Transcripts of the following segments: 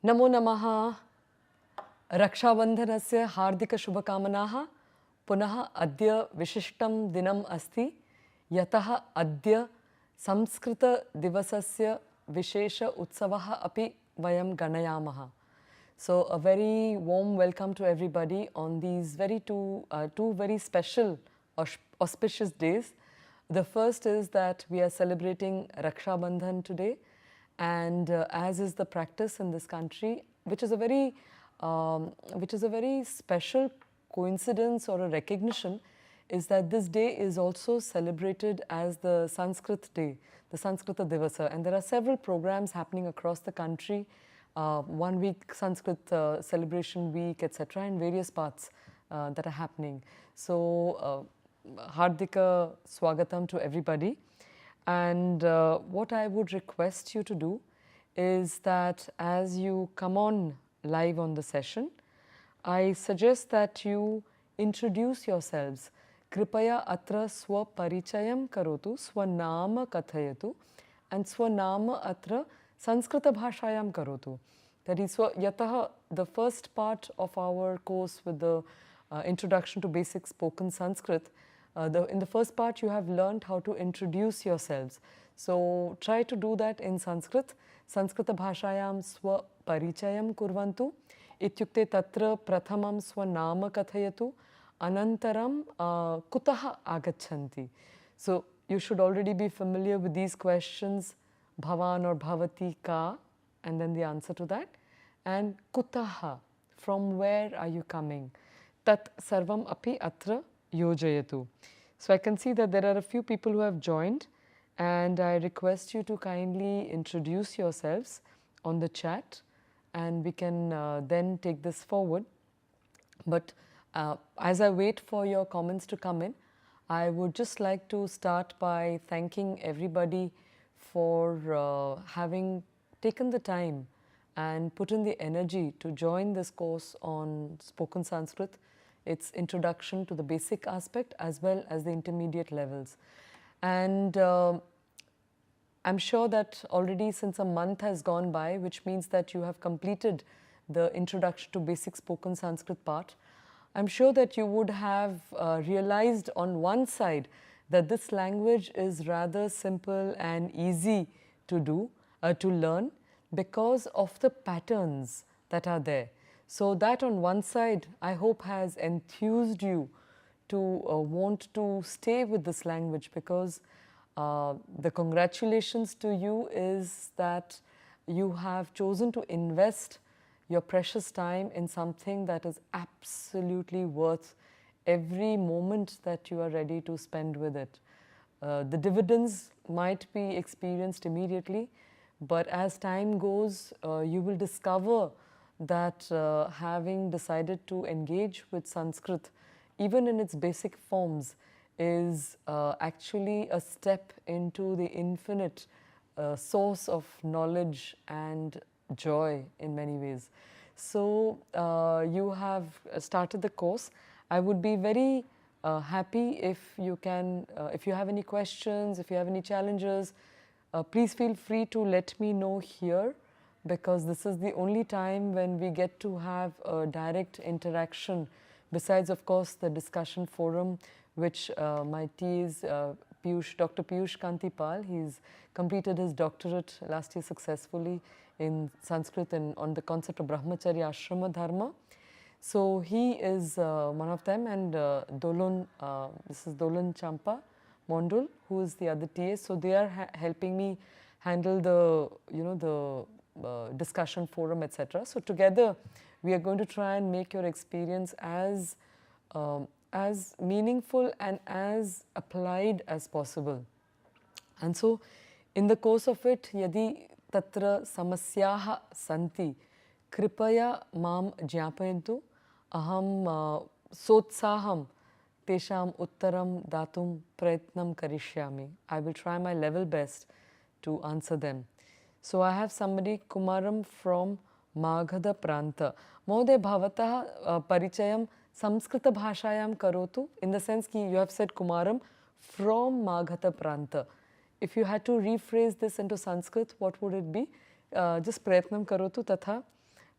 नमो नमः। रक्षाबन्धनस्य हार्दिकशुभकामनाः। पुनः अद्य विशिष्टं दिनम् अस्ति, यतः अद्य संस्कृतदिवसस्य विशेष उत्सवः अपि वयं गणयामः. So a very warm welcome to everybody on these two very special auspicious days. The first is that we are celebrating Raksha Bandhan today, and as is the practice in this country, which is a very special coincidence or a recognition, is that this day is also celebrated as the Sanskrit day, the Sanskrita Divasa, and there are several programs happening across the country. 1 week Sanskrit celebration week, etc., in various parts that are happening. So, Hardika Swagatam to everybody. And what I would request you to do is that as you come on live on the session, I suggest that you introduce yourselves. Kripaya atra swa parichayam karotu, swanama kathayatu, and swanama atra Sanskrita bhashayam karotu. That is, yataha, the first part of our course with the introduction to basic spoken Sanskrit, in the first part you have learned how to introduce yourselves. So try to do that in Sanskrit. Sanskrita bhashayam swa parichayam kurvantu, ityukte tatra prathamam swa nama kathayatu, anantaram kutaha agachanti. So you should already be familiar with these questions. Bhavan or Bhavati ka, and then the answer to that. And kutaha, from where are you coming? Tat sarvam api atra yojayatu. So I can see that there are a few people who have joined, and I request you to kindly introduce yourselves on the chat, and we can then take this forward. But as I wait for your comments to come in, I would just like to start by thanking everybody for having taken the time and put in the energy to join this course on spoken Sanskrit, its introduction to the basic aspect as well as the intermediate levels. And I'm sure that already since a month has gone by, which means that you have completed the introduction to basic spoken Sanskrit part, I'm sure that you would have realized on one side that this language is rather simple and easy to do, to learn, because of the patterns that are there. So that on one side, I hope has enthused you to want to stay with this language, because the congratulations to you is that you have chosen to invest your precious time in something that is absolutely worth every moment that you are ready to spend with it. The dividends might be experienced immediately, but as time goes, you will discover that having decided to engage with Sanskrit, even in its basic forms, is actually a step into the infinite source of knowledge and joy in many ways. So you have started the course. I would be very happy if you can, if you have any questions, if you have any challenges, please feel free to let me know here, because this is the only time when we get to have a direct interaction, besides of course the discussion forum, which my TA is Dr. Piyush Kantipal. He's completed his doctorate last year successfully in Sanskrit and on the concept of Brahmacharya Ashrama Dharma. So he is one of them, and this is Dolan Champa Mondul, who is the other TA. So they are helping me handle the, the discussion forum, etc. So together we are going to try and make your experience as meaningful and as applied as possible. And so in the course of it, yadi tatra samasyaha santi, kripaya mam jnapayantu, aham sotsaham tesham uttaram datum prayatnam karishyami. I will try my level best to answer them. So I have somebody, Kumaram from Maghada Pranta. Mohoday bhavatah parichayam Samskrita bhashayam karotu, in the sense ki you have said Kumaram from Maghata Pranta. If you had to rephrase this into Sanskrit, what would it be? Just prayatnam karotu tatha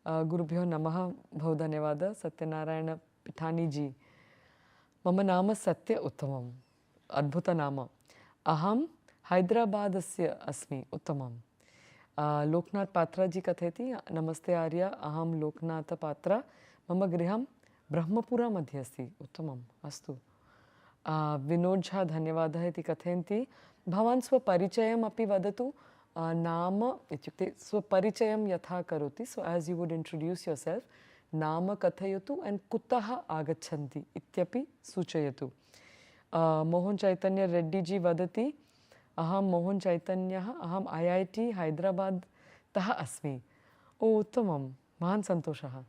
Gurubhyo Namaha, Bhau Dhanyavada, Satyanarayana Pithani ji. Mama Nama Satya Uttamam, Adbhuta Nama. Aham Hyderabadasya Asmi Uttamam. Loknath Patra ji katheti, Namaste Arya, Aham Loknath Patra, Mama Griham Brahmapura Madhye asti. Uttamam, Astu. Vinod Jha Dhanyavadah iti kathenti. Bhavan Swaparichayam api vadatu. Nama ityukte Swaparichayam yatha karoti. So as you would introduce yourself, Nama kathayatu and Kutaha agachanti ityapi suchayatu. Mohan Chaitanya Reddy ji vadati. Aham Mohan Chaitanya, aham IIT Hyderabad taha asmi. Oh, uttamam. Mahan santoshaha.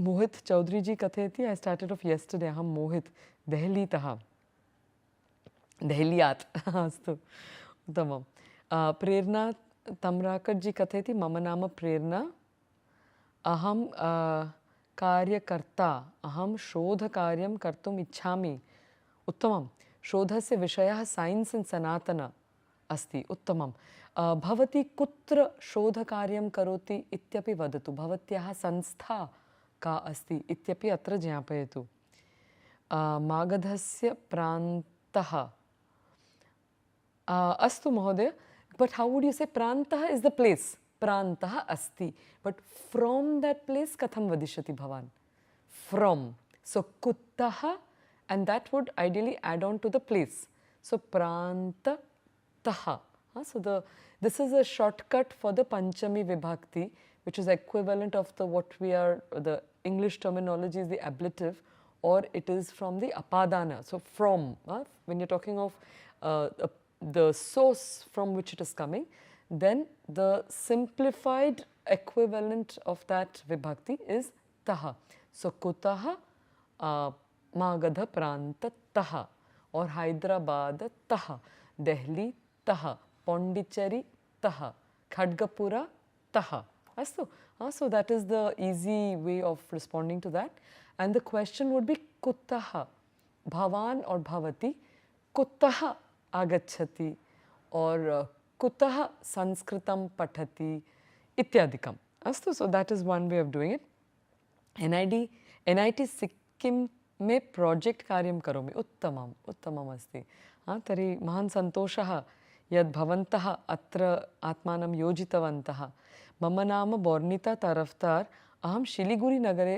Mohit Choudry ji katheti. I started off yesterday. Aham Mohit Delhi taha. Dehliyat. Astu. Uttamam. Prerna Tamrakar ji katheti. Mama nama Prerna. Aham Karyakarta. Aham Shodha Karyam Kartum Ichhami. Uttamam. Shodhasya Vishayah Science and Sanatana Asti. Uttamam. Bhavati Kutra Shodha Karyam Karoti Ityapi Vadatu. Bhavatyaha Sanstha Ka Asti. Ityapi Atra Jnapayatu. Magadhasya Prantaha. Astu Mahodaya. But how would you say Prantaha is the place? Prantaha Asti. But from that place Katham Vadishati Bhavan. From. So Kuttaha. And that would ideally add on to the place. So, pranta taha. So, this is a shortcut for the Panchami Vibhakti, which is equivalent of the English terminology is the ablative, or it is from the apadana. So, from, when you're talking of the source from which it is coming, then the simplified equivalent of that Vibhakti is taha. So, kutaha. Magadha Pranta Taha or Hyderabad Taha, Delhi Taha, Pondicherry Taha, Khadgapura Taha. So that is the easy way of responding to that. And the question would be Kuttaha, Bhavan or Bhavati, Kuttaha Agachati or Kuttaha Sanskritam Pathati Ityadikam. So that is one way of doing it. NIT Sikkim में project कार्यं करोमि. उत्तमम् उत्तमम् अस्ति. तर्हि महान् सन्तोषः यद् भवन्तः अत्र आत्मानं योजितवन्तः. मम नाम बोर्निता तरफ्तार. अहं शिलिगुरी नगरे.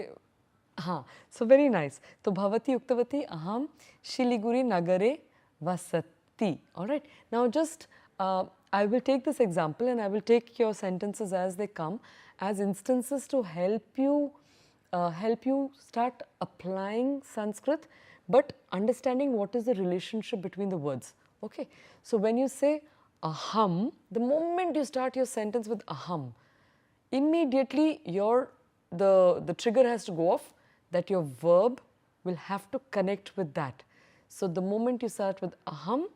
So very nice. तो भवती उक्तवती अहं शिलिगुरी नगरे वसति. Alright. Now just I will take this example and I will take your sentences as they come as instances to help you start applying Sanskrit, but understanding what is the relationship between the words. Okay. So when you say aham, the moment you start your sentence with aham, immediately the trigger has to go off that your verb will have to connect with that. So the moment you start with aham,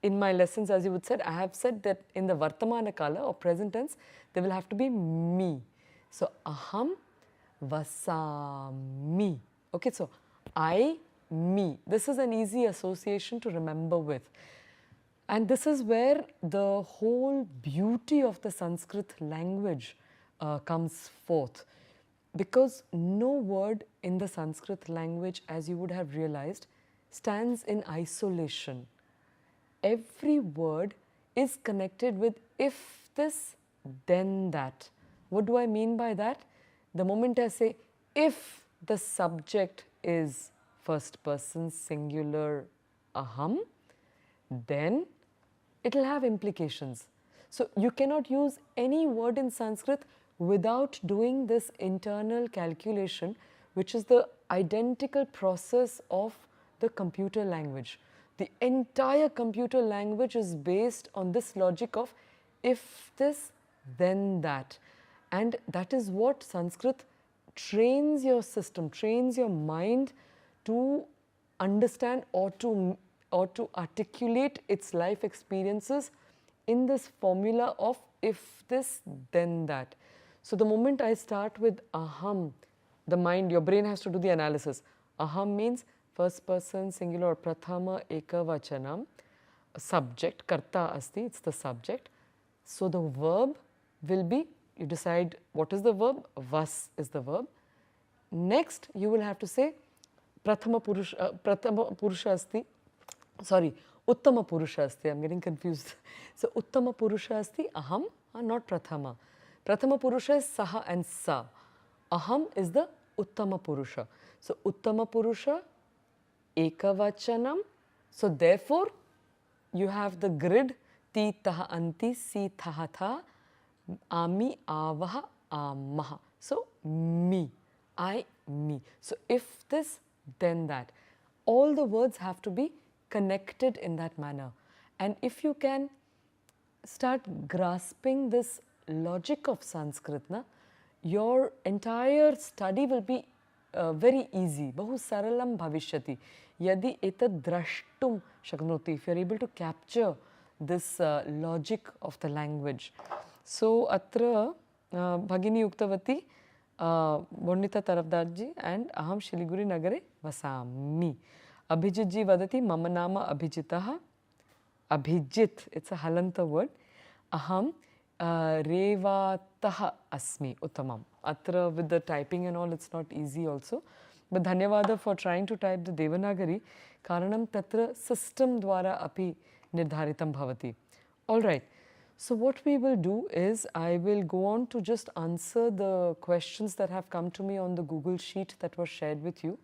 in my lessons, as you would said, I have said that in the Vartamana Kala or present tense, there will have to be me. So aham Vasami. Okay, so I, me. This is an easy association to remember with. And this is where the whole beauty of the Sanskrit language comes forth. Because no word in the Sanskrit language, as you would have realized, stands in isolation. Every word is connected with if this, then that. What do I mean by that? The moment I say, if the subject is first person singular aham, then it will have implications. So you cannot use any word in Sanskrit without doing this internal calculation, which is the identical process of the computer language. The entire computer language is based on this logic of if this, then that. And that is what Sanskrit trains your system, trains your mind to understand or to articulate its life experiences in this formula of if this, then that. So the moment I start with aham, the mind, your brain has to do the analysis. Aham means first person singular or prathama ekavachanam, subject, karta asti, it's the subject. So the verb will be you decide what is the verb, vas is the verb. Next, you will have to say Prathama Purusha asti, sorry, Uttama Purusha asti, I am getting confused. So, Uttama Purusha asti, aham, not Prathama. Prathama Purusha is saha and sa. Aham is the Uttama Purusha. So, Uttama Purusha, Ekavachanam. So, therefore, you have the grid ti taha anti si taha tha ami avaha amaha. So, me, I, me. So, if this, then that. All the words have to be connected in that manner. And if you can start grasping this logic of Sanskrit, na, your entire study will be very easy. Bahu saralam bhavishyati. Yadi etad drashtum shaknoti. If you are able to capture this logic of the language. So, atra bhagini uktavati Bondita Tarafdarji and aham Shiliguri Nagare vasami. Abhijitji vadati mama nama Abhijitaha. Abhijit, it's a halanta word. Aham Revataha asmi uttamam. Atra with the typing and all, it's not easy also. But dhanyavada for trying to type the Devanagari. Karanam tatra system dwara api nirdharitam bhavati. All right. So what we will do is I will go on to just answer the questions that have come to me on the Google Sheet that was shared with you.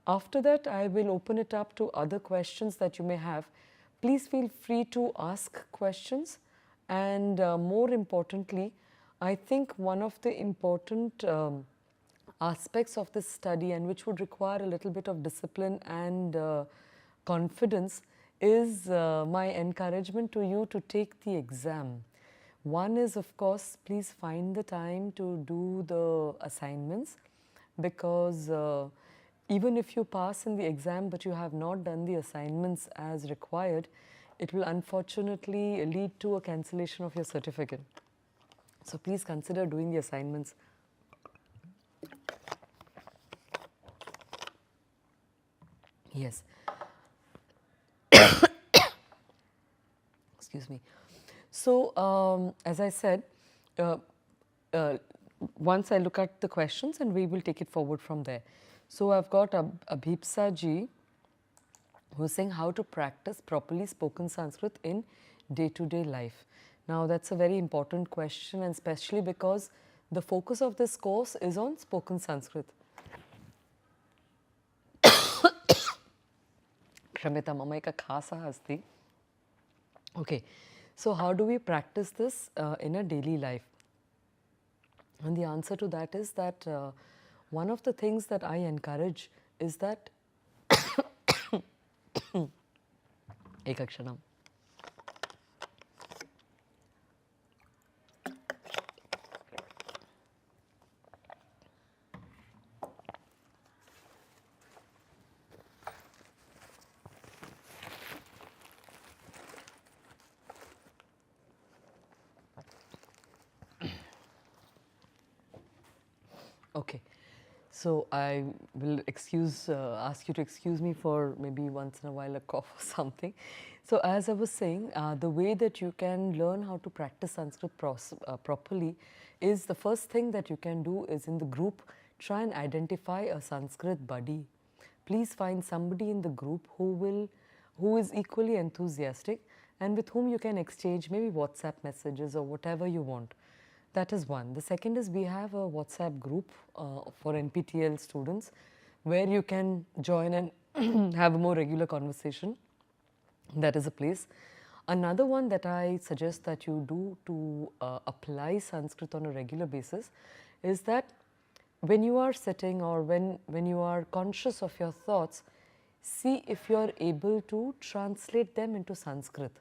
After that, I will open it up to other questions that you may have. Please feel free to ask questions. And more importantly, I think one of the important aspects of this study, and which would require a little bit of discipline and confidence, is my encouragement to you to take the exam. One is, of course, please find the time to do the assignments, because even if you pass in the exam but you have not done the assignments as required, it will unfortunately lead to a cancellation of your certificate. So please consider doing the assignments. Yes. Excuse me. So, as I said, once I look at the questions and we will take it forward from there. So, I've got Abhipsa ji who is saying how to practice properly spoken Sanskrit in day-to-day life. Now, that's a very important question, and especially because the focus of this course is on spoken Sanskrit. Kramita mama eka khasa asti. Okay, so how do we practice this in a daily life? And the answer to that is that one of the things that I encourage is that Ekakshanam. Okay, so I will ask you to excuse me for maybe once in a while a cough or something. So as I was saying, the way that you can learn how to practice Sanskrit properly is, the first thing that you can do is, in the group, try and identify a Sanskrit buddy. Please find somebody in the group who is equally enthusiastic and with whom you can exchange maybe WhatsApp messages or whatever you want. That is one. The second is, we have a WhatsApp group for NPTEL students where you can join and have a more regular conversation. That is a place. Another one that I suggest that you do to apply Sanskrit on a regular basis is that when you are sitting or when you are conscious of your thoughts, see if you are able to translate them into Sanskrit,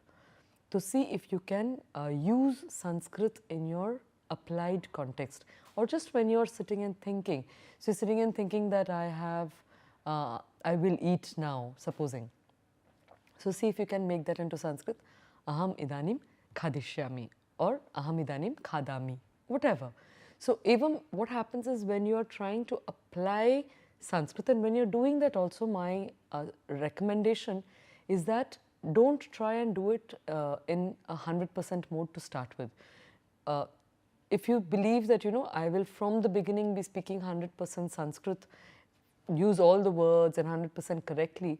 to see if you can use Sanskrit in your applied context, or just when you are sitting and thinking. So, sitting and thinking that I will eat now, supposing. So, see if you can make that into Sanskrit. Aham idanim khadishyami or aham idanim khadami, whatever. So, even what happens is, when you are trying to apply Sanskrit, and when you are doing that also, my recommendation is that don't try and do it in 100% mode to start with. if you believe that, I will from the beginning be speaking 100% Sanskrit, use all the words and 100% correctly,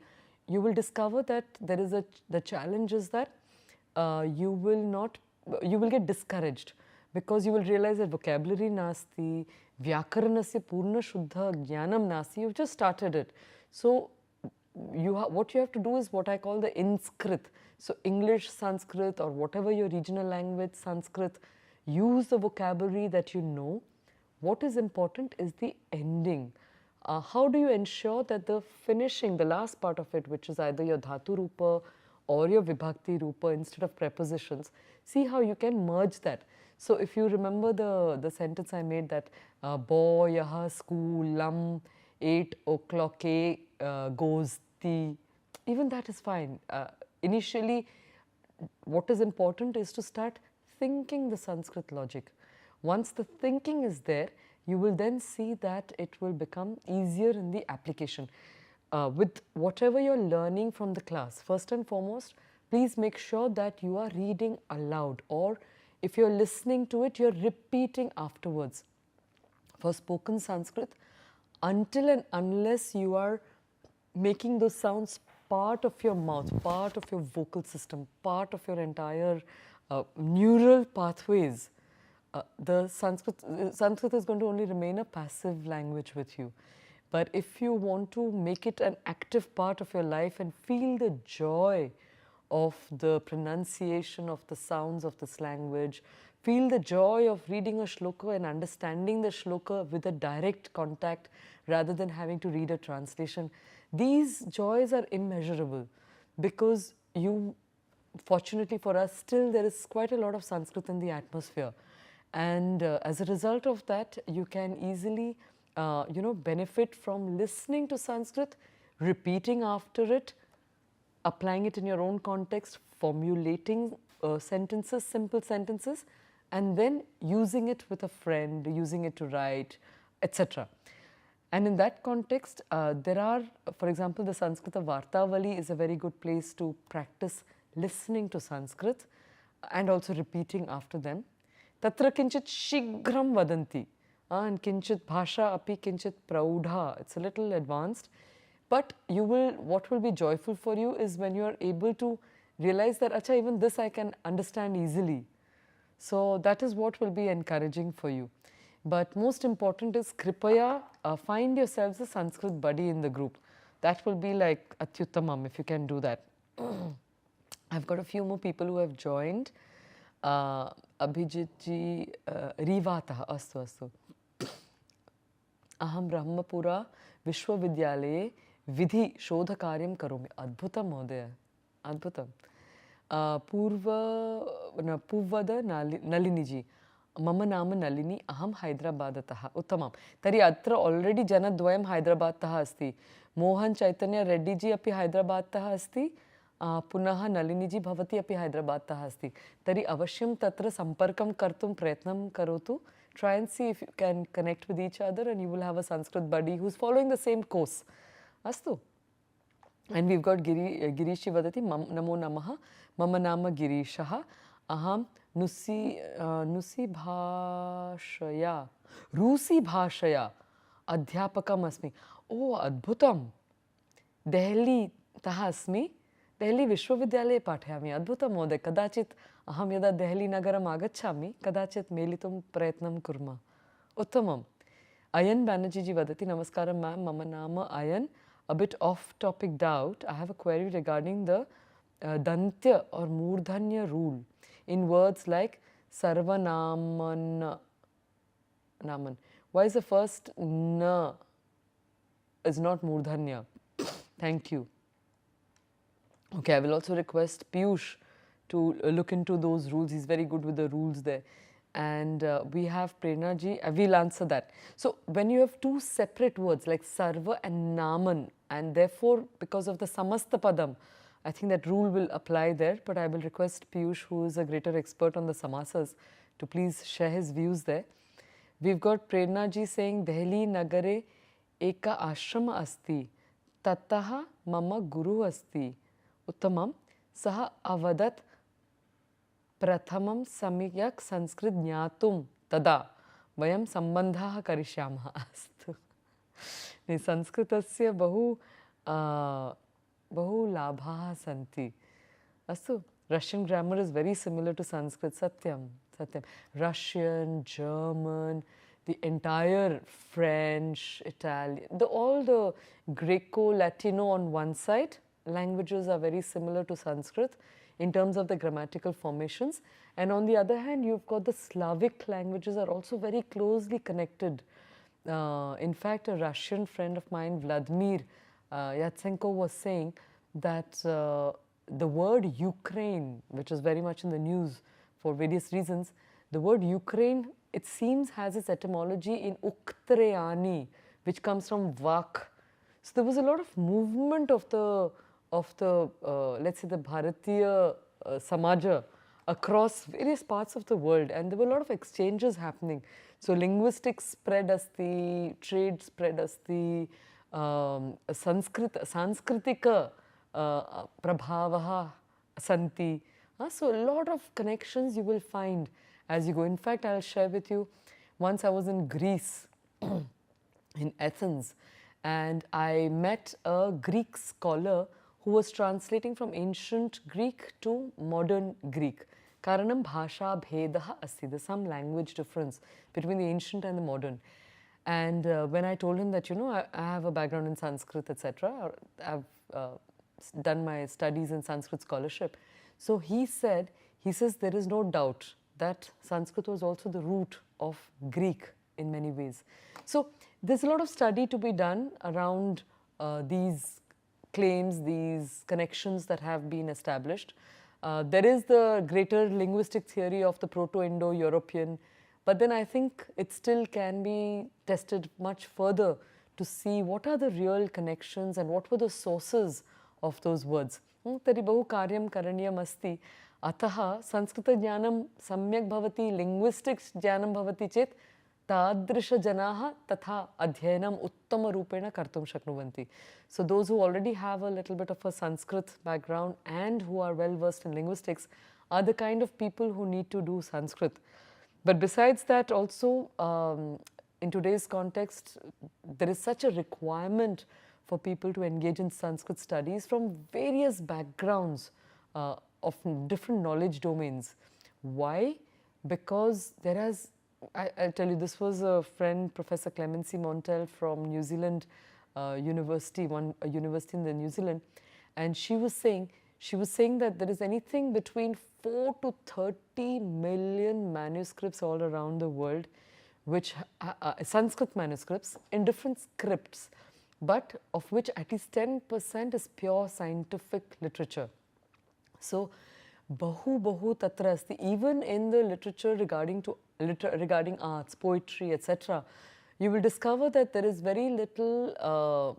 you will discover that there is the challenge is that you will get discouraged, because you will realize that vocabulary nasti, vyakaranasya purna shuddha jnanam nasti, you've just started it. So what you have to do is what I call the Inskrit. So English, Sanskrit, or whatever your regional language, Sanskrit, use the vocabulary that you know. What is important is the ending. How do you ensure that the finishing, the last part of it, which is either your dhatu rupa or your vibhakti rupa instead of prepositions, see how you can merge that. So if you remember the sentence I made, that boy, yaha, school, lam, 8 o'clock goes the, even that is fine. Initially, what is important is to start thinking the Sanskrit logic. Once the thinking is there, you will then see that it will become easier in the application. With whatever you're learning from the class, first and foremost, please make sure that you are reading aloud, or if you're listening to it, you're repeating afterwards. For spoken Sanskrit, until and unless you are making those sounds part of your mouth, part of your vocal system, part of your entire neural pathways, the Sanskrit is going to only remain a passive language with you. But if you want to make it an active part of your life and feel the joy of the pronunciation of the sounds of this language, feel the joy of reading a shloka and understanding the shloka with a direct contact rather than having to read a translation, these joys are immeasurable, because fortunately for us, still there is quite a lot of Sanskrit in the atmosphere. And as a result of that, you can easily benefit from listening to Sanskrit, repeating after it, applying it in your own context, formulating sentences, simple sentences, and then using it with a friend, using it to write, etc. And in that context, there are, for example, the Sanskrita Vartavali is a very good place to practice listening to Sanskrit and also repeating after them. Tatra kinchit shigram vadanti, and kinchit bhasha api kinchit praudha. It's a little advanced, but what will be joyful for you is when you are able to realize that, acha, even this I can understand easily. So that is what will be encouraging for you. But most important is, kripaya, find yourselves a Sanskrit buddy in the group. That will be like atyuttamam if you can do that. I've got a few more people who have joined. Abhijit ji, Rivatah, astu astu. Aham Brahmapura Vishwavidyalaye Vidhi Shodhakaryam Karomi. Adbhutam Mohdaya. Adbhutam. Purvada Nalini ji. Mama nama Nalini, aham Hyderabadataha. Uttamam. Tari atra already janadvayam Hyderabadataha asti. Mohan Chaitanya Reddy ji api Hyderabadataha asti. Punaha Nalini ji bhavati api Hyderabadataha asti. Tari avashyam tatra samparkam kartum prayatnam karotu. Try and see if you can connect with each other, and you will have a Sanskrit buddy who's following the same course. Astu. And we've got Girishi Vadati, Namo Namaha, Mama Nama Girishaha, Aham Nusi Bhashaya, Rusi Bhashaya, Adhyapakam Asmi. Oh, Adbhutam. Delhi Taha Asmi, Delhi Vishwavidyalaye Pathayami. Adbhutam Mode. Kadachit Aham Yada Delhi Nagaram Agachami, Kadachit Melitum Prayatnam Kurma. Uttamam. Ayan Banerjee ji Vadati, Namaskaram ma'am, Mama Nama Ayan. A bit off-topic doubt. I have a query regarding the Dantya or Murdhanya rule in words like Sarvanaman. Why is the first na is not Murdhanya? Thank you. Okay, I will also request Piyush to look into those rules. He's very good with the rules there. And we have Prerna ji, we'll answer that. So when you have two separate words like Sarva and Naman, and therefore because of the Samasta Padam, I think that rule will apply there, but I will request Piyush, who is a greater expert on the Samasas, to please share his views there. We've got Prerna ji saying, Delhi Nagare Eka Ashrama Asti, Tataha Mama Guru Asti, Uttamam, Saha Avadat Prathamam Samyak Sanskrit Jnatum tada vayam sambandhaः karishyamः. Astu. संस्कृतस्य बहु लाभाः सन्ति. Astu. Russian grammar is very similar to Sanskrit. Satyam. Russian, German, the entire French, Italian, all the Greco-Latino on one side languages are very similar to Sanskrit in terms of the grammatical formations. And on the other hand, you've got the Slavic languages are also very closely connected. In fact, a Russian friend of mine, Vladimir Yatsenko, was saying that the word Ukraine, which is very much in the news for various reasons, the word Ukraine, it seems, has its etymology in Uktrayani, which comes from Vak. So there was a lot of movement of the let's say the Bharatiya Samaja across various parts of the world, and there were a lot of exchanges happening. So linguistics spread asti, trade spread asti, Sanskritika prabhavaha santi. So a lot of connections you will find as you go. In fact, I'll share with you, once I was in Greece, in Athens, and I met a Greek scholar who was translating from ancient Greek to modern Greek. Karanam bhasha bhedaha asti. There's some language difference between the ancient and the modern. And when I told him that, I have a background in Sanskrit, etc., I've done my studies in Sanskrit scholarship. So he says there is no doubt that Sanskrit was also the root of Greek in many ways. So there's a lot of study to be done around these claims, these connections that have been established. There is the greater linguistic theory of the Proto-Indo-European, but then I think it still can be tested much further to see what are the real connections and what were the sources of those words. Tari bahu karyam karaniyam asti. Ataha Sanskrita jnanam samyak bhavati, linguistics jnanam bhavati chet, tadrisha janaha tatha adhyanam uttama rupena kartum shaknuvanti. So those who already have a little bit of a Sanskrit background and who are well versed in linguistics are the kind of people who need to do Sanskrit. But besides that also, in today's context, there is such a requirement for people to engage in Sanskrit studies from various backgrounds of different knowledge domains. Why? Because there has, I'll tell you, this was a friend, Professor Clemency Montel from New Zealand University, a university in the New Zealand, and she was saying that there is anything between 4 to 30 million manuscripts all around the world, which Sanskrit manuscripts in different scripts, but of which at least 10% is pure scientific literature. So, bahu tatra asti. Even in the literature regarding arts, poetry, etc., you will discover that there is very little,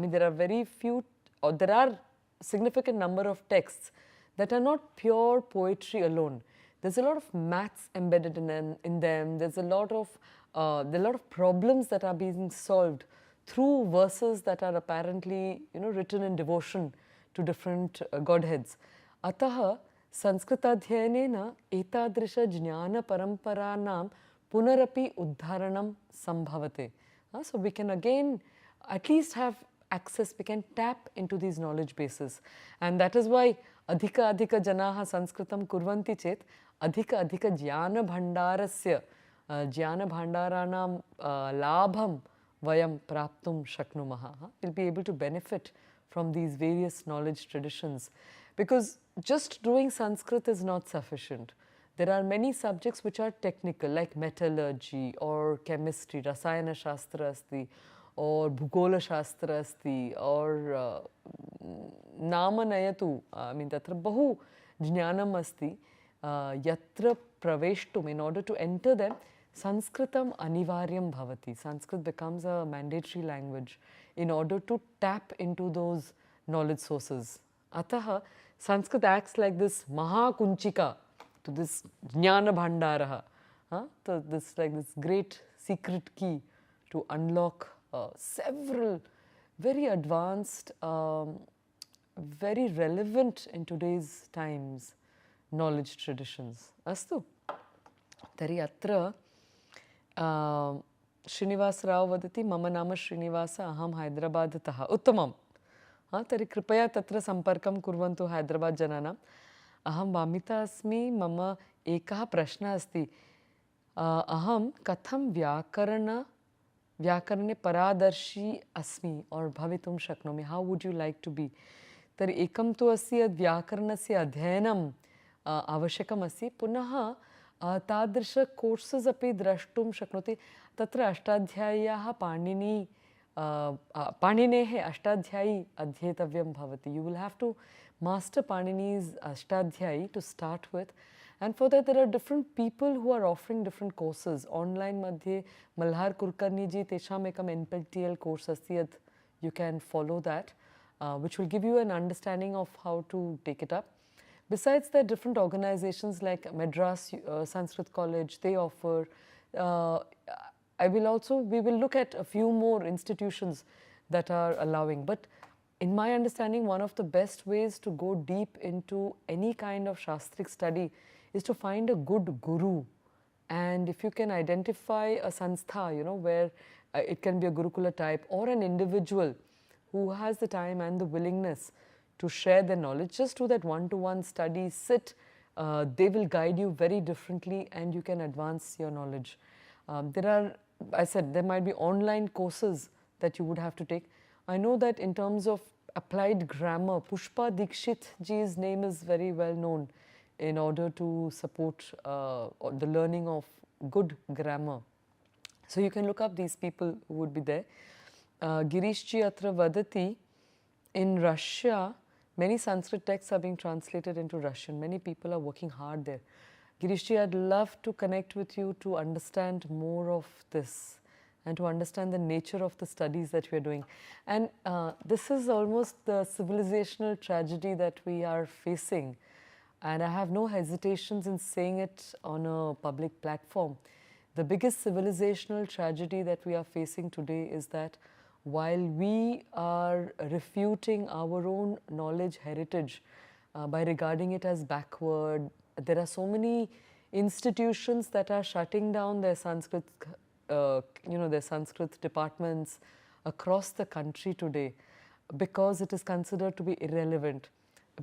there are very few, or there are significant number of texts that are not pure poetry alone. There's a lot of maths embedded in them. There's a lot of problems that are being solved through verses that are apparently written in devotion to different godheads. Ataha Sanskritadhyanena etadrisha jnana paramparanam punarapi uddharanam sambhavate. So we can again at least have access, we can tap into these knowledge bases. And that is why adhika janaha sanskritam kurvanti chet adhika jnana bhandarasya jnana bhandaranam labham vayam praptum shaknumaha. We'll be able to benefit from these various knowledge traditions. Because just doing Sanskrit is not sufficient. There are many subjects which are technical, like metallurgy or chemistry, Rasayana Shastra asti, or Bhugola Shastra asti, or Nama Nayatu. Tatra bahu jnanam asti. Yatra praveshtum, in order to enter them, Sanskritam anivaryam bhavati. Sanskrit becomes a mandatory language in order to tap into those knowledge sources. Ataha, Sanskrit acts like this Mahakunchika to this Jnana Bhandaraha. So this great secret key to unlock several very advanced, very relevant in today's times knowledge traditions. Astu. Tari atra Srinivasrao वदति मम नाम श्रीनिवास अहं हैदराबादतः उत्तमं तर्हि कृपया तत्र सम्पर्कं कुर्वन्तु हैदराबाद् जनानाम् अहं वामिता अस्मि मम एकः प्रश्नः अस्ति अहं कथं व्याकरणे परादर्शी अस्मि और भवितुं शक्नोमि how would you like to be तर्हि एकं तु अस्ति यद् व्याकरणस्य अध्ययनं आवश्यकमस्ति पुनः तादृश कोर्सस् अपि द्रष्टुं शक्नोति तत्र अष्टाध्याय्याः पाणिनेः अष्टाध्यायी अध्येतव्यं भवति you will have to master Panini's Ashtadhyayi to start with, and for that there are different people who are offering different courses online मध्ये Malhar Kulkarni ji tesham ekam NPTEL course asti yad you can follow that which will give you an understanding of how to take it up. Besides that, different organizations like Madras Sanskrit College, they offer we will look at a few more institutions that are allowing, but in my understanding, one of the best ways to go deep into any kind of Shastric study is to find a good guru. And if you can identify a sanstha, where it can be a Gurukula type or an individual who has the time and the willingness to share their knowledge, just do that one-to-one study, sit, they will guide you very differently and you can advance your knowledge. There might be online courses that you would have to take. I know that in terms of applied grammar, Pushpa Dikshit ji's name is very well known in order to support the learning of good grammar. So you can look up these people who would be there. Girish ji atra vadati, in Russia, many Sanskrit texts are being translated into Russian. Many people are working hard there. Girish ji, I'd love to connect with you to understand more of this and to understand the nature of the studies that we are doing. And this is almost the civilizational tragedy that we are facing. And I have no hesitations in saying it on a public platform. The biggest civilizational tragedy that we are facing today is that while we are refuting our own knowledge heritage by regarding it as backward, there are so many institutions that are shutting down their Sanskrit their Sanskrit departments across the country today because it is considered to be irrelevant.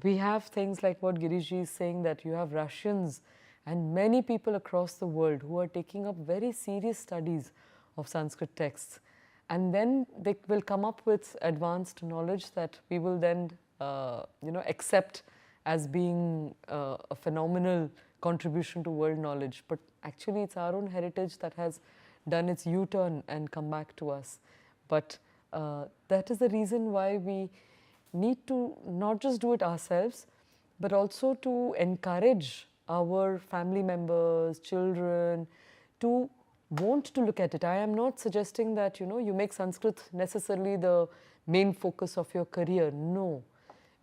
We have things like what Giriji is saying, that you have Russians and many people across the world who are taking up very serious studies of Sanskrit texts, and then they will come up with advanced knowledge that we will then accept as being a phenomenal contribution to world knowledge. But actually it's our own heritage that has done its U-turn and come back to us. But that is the reason why we need to not just do it ourselves, but also to encourage our family members, children, to want to look at it. I am not suggesting that you make Sanskrit necessarily the main focus of your career. No.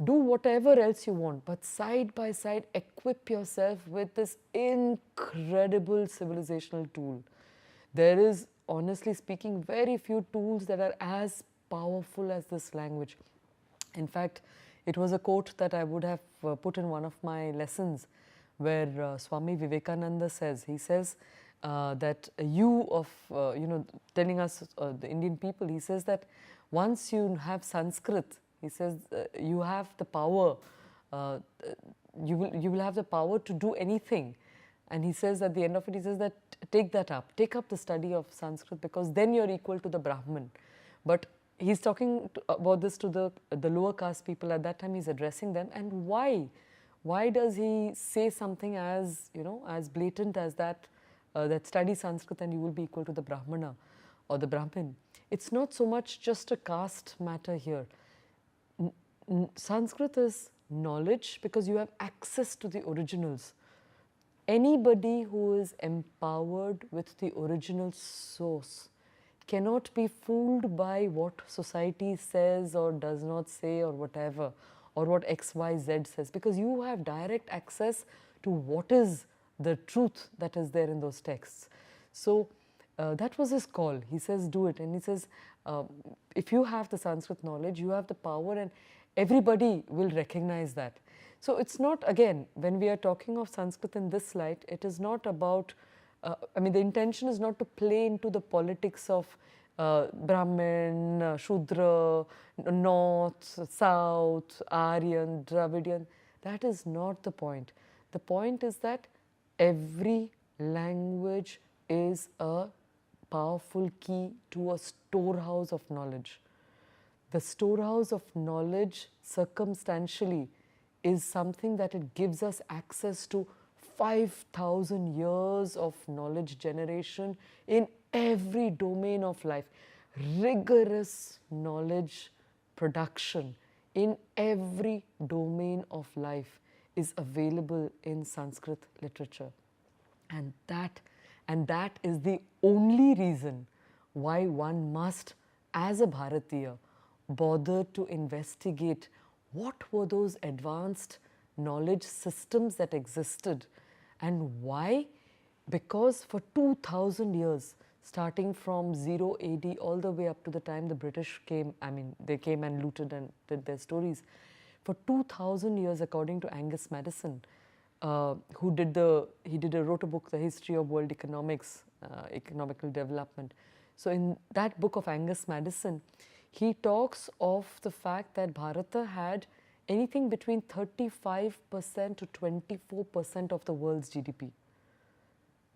Do whatever else you want, but side by side equip yourself with this incredible civilizational tool. There is, honestly speaking, very few tools that are as powerful as this language. In fact, it was a quote that I would have put in one of my lessons where Swami Vivekananda says, he says that telling us, the Indian people, he says that once you have Sanskrit, he says you have the power, you will have the power to do anything. And he says at the end of it, he says that take up the study of Sanskrit, because then you're equal to the Brahman. But he's talking about this to the lower caste people. At that time he's addressing them. And why? Why does he say something as, as blatant as that, that study Sanskrit and you will be equal to the Brahmana or the Brahmin? It's not so much just a caste matter here. Sanskrit is knowledge because you have access to the originals. Anybody who is empowered with the original source cannot be fooled by what society says or does not say or whatever, or what XYZ says, because you have direct access to what is the truth that is there in those texts. So that was his call. He says, do it. And he says, if you have the Sanskrit knowledge, you have the power, and everybody will recognize that. So it's not, again, when we are talking of Sanskrit in this light, it is not about I mean, the intention is not to play into the politics of Brahmin, Shudra, North, South, Aryan, Dravidian. That is not the point. The point is that every language is a powerful key to a storehouse of knowledge. The storehouse of knowledge circumstantially is something that it gives us access to 5,000 years of knowledge generation in every domain of life. Rigorous knowledge production in every domain of life is available in Sanskrit literature. And that is the only reason why one must, as a Bharatiya, bother to investigate what were those advanced knowledge systems that existed and why. Because for 2000 years, starting from 0 AD all the way up to the time the British came, I mean, they came and looted and did their stories. For 2000 years, according to Angus Maddison, who wrote a book, The History of World Economics, Economical Development. So in that book of Angus Maddison, he talks of the fact that Bharata had anything between 35% to 24% of the world's GDP.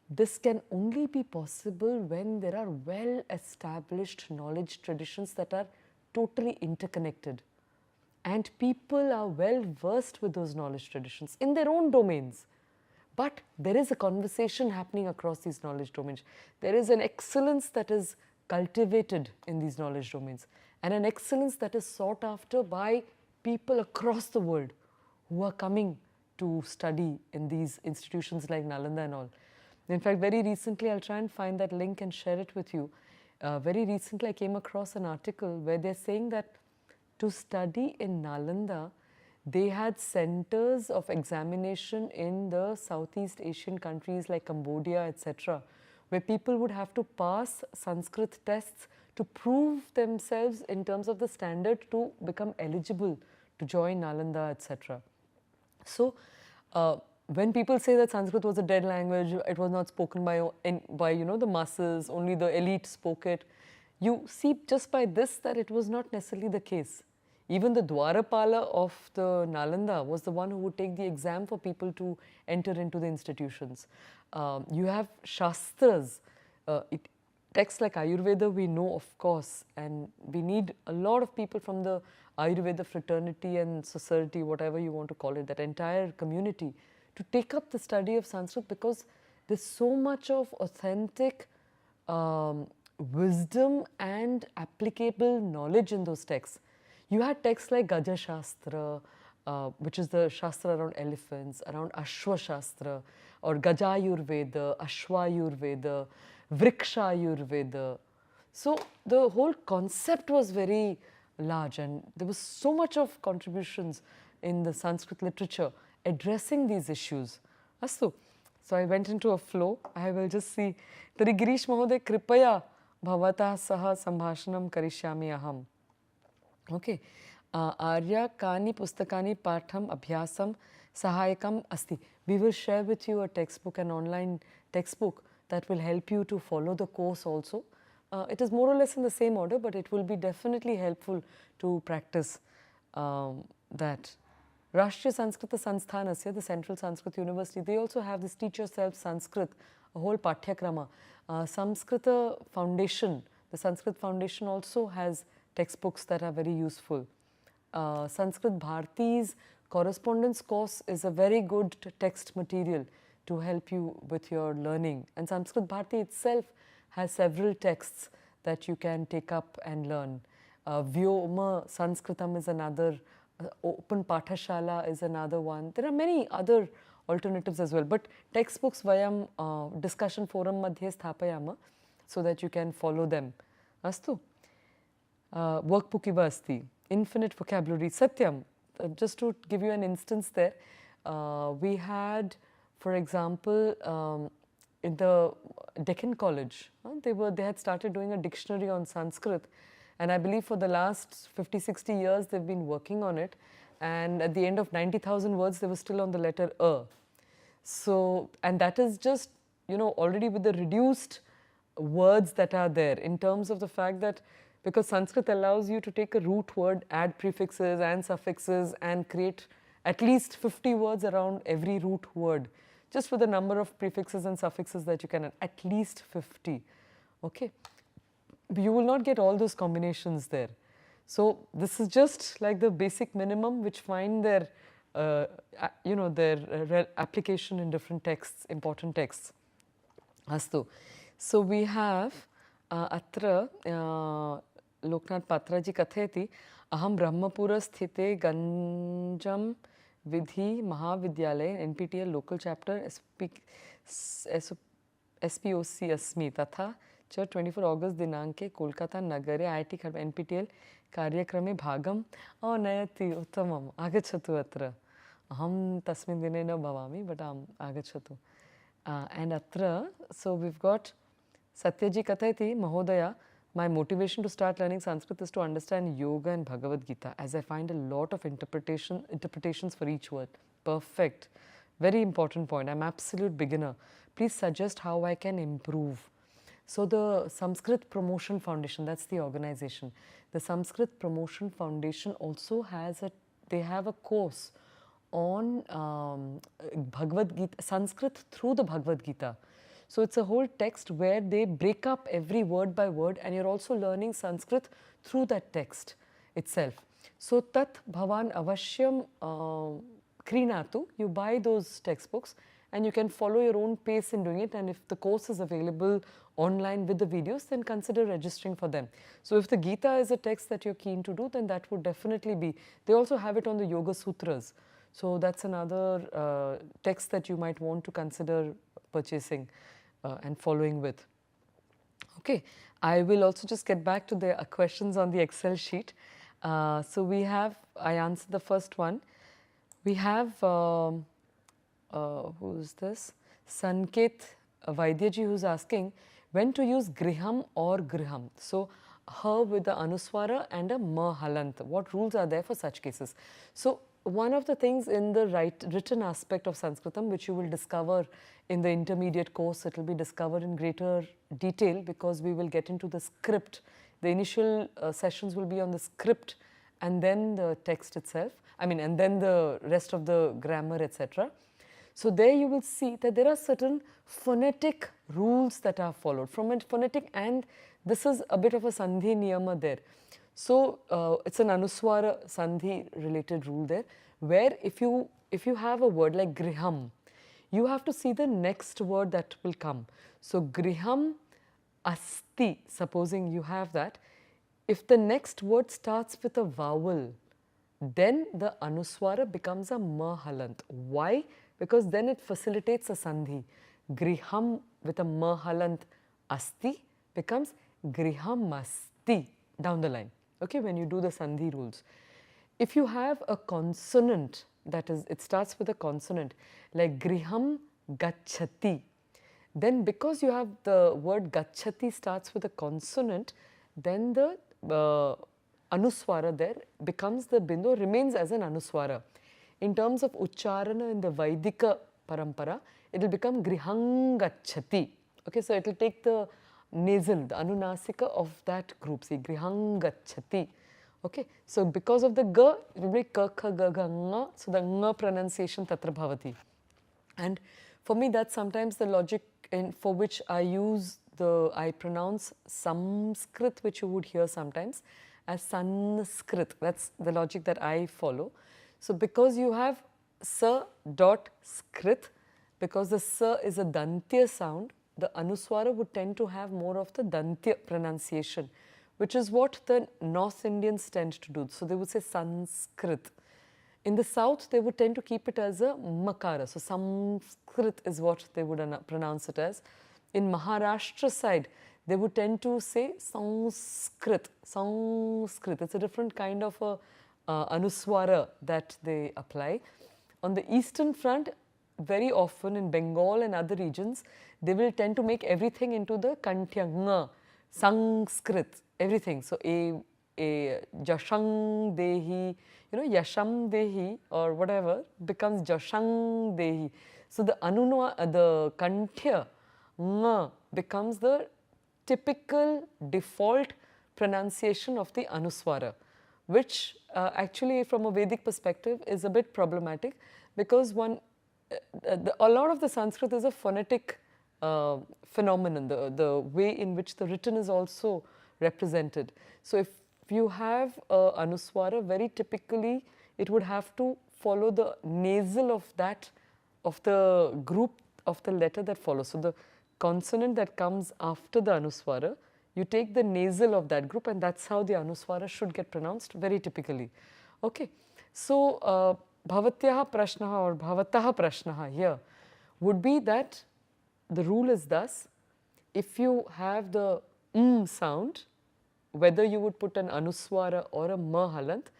This can only be possible when there are well-established knowledge traditions that are totally interconnected. And people are well versed with those knowledge traditions in their own domains. But there is a conversation happening across these knowledge domains. There is an excellence that is cultivated in these knowledge domains, and an excellence that is sought after by people across the world who are coming to study in these institutions like Nalanda and all. In fact, very recently, I'll try and find that link and share it with you. Very recently, I came across an article where they're saying that to study in Nalanda, they had centers of examination in the Southeast Asian countries like Cambodia, etc., where people would have to pass Sanskrit tests to prove themselves in terms of the standard to become eligible to join Nalanda, etc. So, when people say that Sanskrit was a dead language, it was not spoken by the masses, only the elite spoke it, you see just by this that it was not necessarily the case. Even the Dwarapala of the Nalanda was the one who would take the exam for people to enter into the institutions. You have Shastras, texts like Ayurveda we know, of course, and we need a lot of people from the Ayurveda fraternity and society, whatever you want to call it, that entire community, to take up the study of Sanskrit, because there's so much of authentic wisdom and applicable knowledge in those texts. You had texts like Gaja Shastra, which is the Shastra around elephants, around Ashwa Shastra, or Gajayurveda, Ashwayurveda, Vrikshayurveda. So the whole concept was very large, and there was so much of contributions in the Sanskrit literature addressing these issues. Astu. So I went into a flow. I will just see. Tari Girish Mahoday Kripaya Bhavatah Saha Sambhashanam Karishyami Aham. Okay. Arya Kani Pustakani Patham Abhyasam Sahayakam Asti. We will share with you a textbook, an online textbook that will help you to follow the course also. It is more or less in the same order, but it will be definitely helpful to practice that. Rashtriya Sanskrita Sansthanasya, the Central Sanskrit University, they also have this Teach Yourself Sanskrit, a whole Pathyakrama. Samskrita Foundation, the Sanskrit Foundation also has textbooks that are very useful. Sanskrit Bharati's correspondence course is a very good text material to help you with your learning. And Sanskrit Bharati itself has several texts that you can take up and learn. Vyoma Sanskritam is another. Open Pathashala is another one. There are many other alternatives as well. But textbooks vayam discussion forum madhye sthapayama, so that you can follow them. Astu. Workbook iva asti. Infinite vocabulary. Satyam. Just to give you an instance there, we had, for example, in the Deccan College, they had started doing a dictionary on Sanskrit. And I believe for the last 50, 60 years, they've been working on it. And at the end of 90,000 words, they were still on the letter A. So, and that is just, already with the reduced words that are there, in terms of the fact that because Sanskrit allows you to take a root word, add prefixes and suffixes and create at least 50 words around every root word, just for the number of prefixes and suffixes that you can add, at least 50. Okay, you will not get all those combinations there. So this is just like the basic minimum which find their application in different texts, important texts. Astu. So we have atra Loknath Patraji katheti aham Brahmapura sthite Ganjam Vidhi Mahavidyalaya NPTL local chapter SPOC अस्मि तथा च 24 August दिनांके कोलकाता नगरे IIT खड्ग NPTL कार्यक्रमे भागं नयति उत्तमम् आगच्छतु अत्र अहं तस्मिन् दिने न भवामि बट आगच्छतु and atra so we've got Satyaji Kathayati Mahodaya, my motivation to start learning Sanskrit is to understand yoga and Bhagavad Gita, as I find a lot of interpretations for each word. Perfect. Very important point. I'm absolute beginner. Please suggest how I can improve. So the Sanskrit Promotion Foundation, that's the organization. The Sanskrit Promotion Foundation also has they have a course on Bhagavad Gita, Sanskrit through the Bhagavad Gita. So it's a whole text where they break up every word by word, and you're also learning Sanskrit through that text itself. So tat bhavan avashyam krinatu, you buy those textbooks and you can follow your own pace in doing it, and if the course is available online with the videos, then consider registering for them. So if the Gita is a text that you're keen to do, then that would definitely be. They also have it on the Yoga Sutras. So that's another text that you might want to consider purchasing and following with. Okay, I will also just get back to the questions on the Excel sheet. So we have, I answered the first one. We have, who is this? Sanket Vaidyaji, who's asking when to use griham or griham. So her with the anuswara and a ma halant. What rules are there for such cases? So one of the things in the written aspect of Sanskritam, which you will discover in the intermediate course, it will be discovered in greater detail because we will get into the script. The initial sessions will be on the script and then the text itself, and then the rest of the grammar, etc. So there you will see that there are certain phonetic rules that are followed from a phonetic, and this is a bit of a sandhi niyama there. So it's an anuswara sandhi related rule there, where if you have a word like griham, you have to see the next word that will come. So griham asti, supposing you have that, if the next word starts with a vowel, then the anuswara becomes a mahalant. Why? Because then it facilitates a sandhi. Griham with a mahalant asti becomes grihamasti down the line. Okay, when you do the sandhi rules. If you have a consonant, that is, it starts with a consonant, like griham gacchati, then because you have the word gacchati starts with a consonant, then the anuswara there becomes the bindu, remains as an anuswara. In terms of ucharana in the Vaidika parampara, it will become griham gacchati. Okay, so it will take the nasal, the anunasika of that group, see, griham gacchati. Okay, so because of the ga, it will be ka, kha, ga, ga, nga, so the nga pronunciation tatra bhavati. And for me, that's sometimes the logic for which I pronounce Sanskrit, which you would hear sometimes as Sanskrit. That's the logic that I follow. So because you have sa dot skrit, because the sa is a dantya sound, the anuswara would tend to have more of the dantya pronunciation, which is what the North Indians tend to do. So they would say Sanskrit. In the South, they would tend to keep it as a makara. So Sanskrit is what they would pronounce it as. In Maharashtra side, they would tend to say Sanskrit. Sanskrit. It's a different kind of a anuswara that they apply. On the eastern front, very often in Bengal and other regions, they will tend to make everything into the kantyanga, Sanskrit, everything. So a jashang dehi, yasham dehi or whatever becomes jashang dehi. So the the kantya ng becomes the typical default pronunciation of the Anuswara, which actually from a Vedic perspective is a bit problematic, because a lot of the Sanskrit is a phonetic phenomenon, the way in which the written is also represented. So if you have Anuswara, very typically it would have to follow the nasal of the group of the letter that follows. So the consonant that comes after the Anuswara, you take the nasal of that group, and that's how the Anuswara should get pronounced very typically. Okay. So Bhavatyaha Prashnaha or Bhavataha Prashnaha here would be that the rule is thus: if you have the sound, whether you would put an Anuswara or a ma halant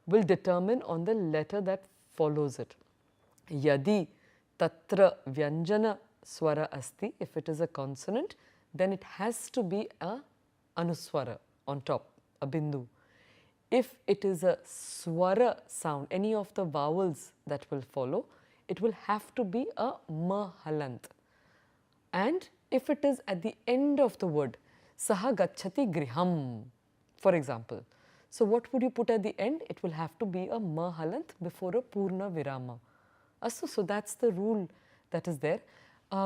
will determine on the letter that follows it. Yadi tatra vyanjana swara asti, if it is a consonant, then it has to be a Anuswara on top, a bindu. If it is a swara sound, any of the vowels that will follow, it will have to be a ma halant. And if it is at the end of the word, saha gacchati griham, for example. So what would you put at the end? It will have to be a ma halant before a purna virama. So that's the rule that is there.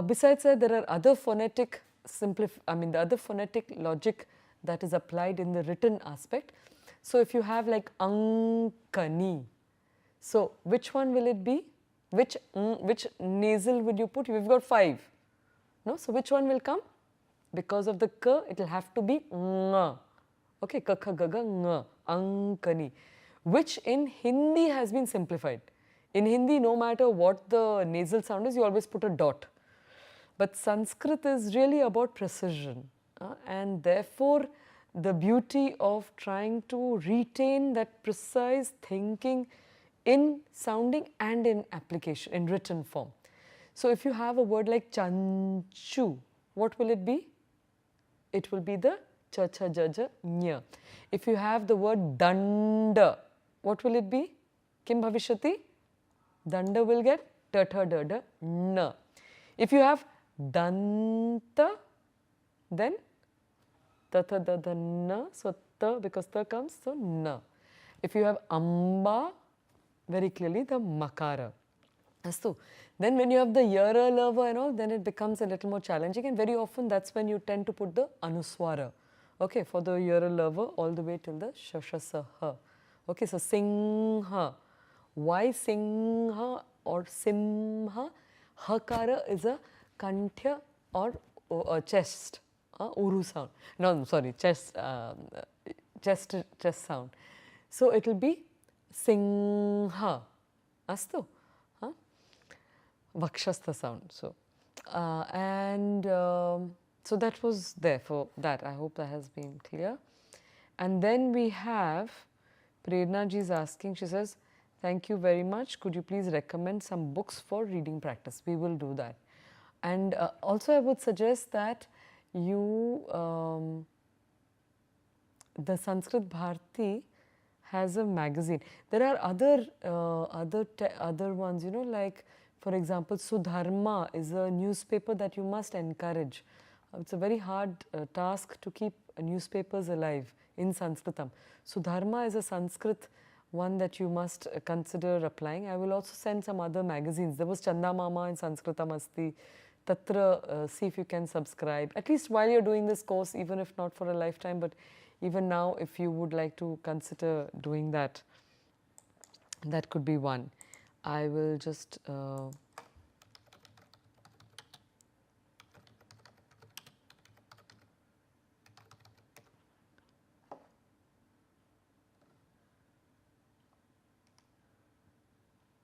Besides that, there are other phonetic the other phonetic logic that is applied in the written aspect. So if you have like ankani, so which one will it be? Which nasal would you put? We've got 5. No, so which one will come? Because of the k, it will have to be nga. Okay, ka kha ga ga nga, ankani, which in Hindi has been simplified. In Hindi, no matter what the nasal sound is, you always put a dot. But Sanskrit is really about precision, and therefore the beauty of trying to retain that precise thinking in sounding and in application, in written form. So if you have a word like chanchu, what will it be? It will be the cha cha ja ja nya. If you have the word danda, what will it be? Kim bhavishyati? Danda will get ta tha da da na. If you have danta, then ta tha da da na, so ta, because ta comes, so na. If you have amba, very clearly the makara. Astu. Then when you have the yara lava and all, then it becomes a little more challenging, and very often that's when you tend to put the anuswara, okay, for the yara lava all the way till the shashasaha. Okay, so singha. Why singha or simha? Hakara is a kanthya or chest, uru sound. No, sorry, chest sound. So it will be singha. Astu. Vakshastha sound. So, so that was there for that. I hope that has been clear. And then we have Prerna ji is asking, she says, thank you very much. Could you please recommend some books for reading practice? We will do that. And also I would suggest that you, the Sanskrit Bharati has a magazine. There are other ones, you know, like for example, Sudharma is a newspaper that you must encourage. It's a very hard task to keep newspapers alive in Sanskritam. Sudharma is a Sanskrit one that you must consider applying. I will also send some other magazines. There was Chanda Mama in Sanskritam Asti. Tatra, see if you can subscribe. At least while you're doing this course, even if not for a lifetime, but even now, if you would like to consider doing that, that could be one. I will just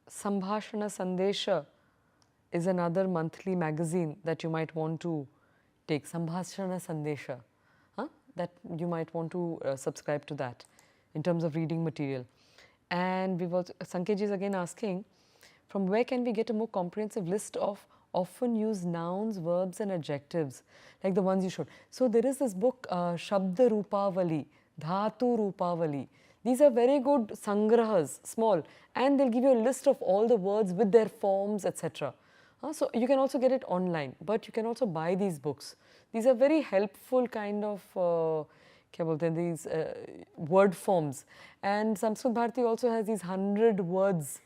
Sambhashana Sandesha is another monthly magazine that you might want to take. Sambhashana Sandesha, that you might want to subscribe to that in terms of reading material. And we've also, Sankeji is again asking, from where can we get a more comprehensive list of often used nouns, verbs and adjectives, like the ones you showed? So there is this book, Shabda Rupavali, Dhatu Rupavali. These are very good sangrahas, small, and they'll give you a list of all the words with their forms, etc. So you can also get it online, but you can also buy these books. These are very helpful kind of क्या बोलते हैं, these word forms. And Sanskrit Bharati also has these 100 words.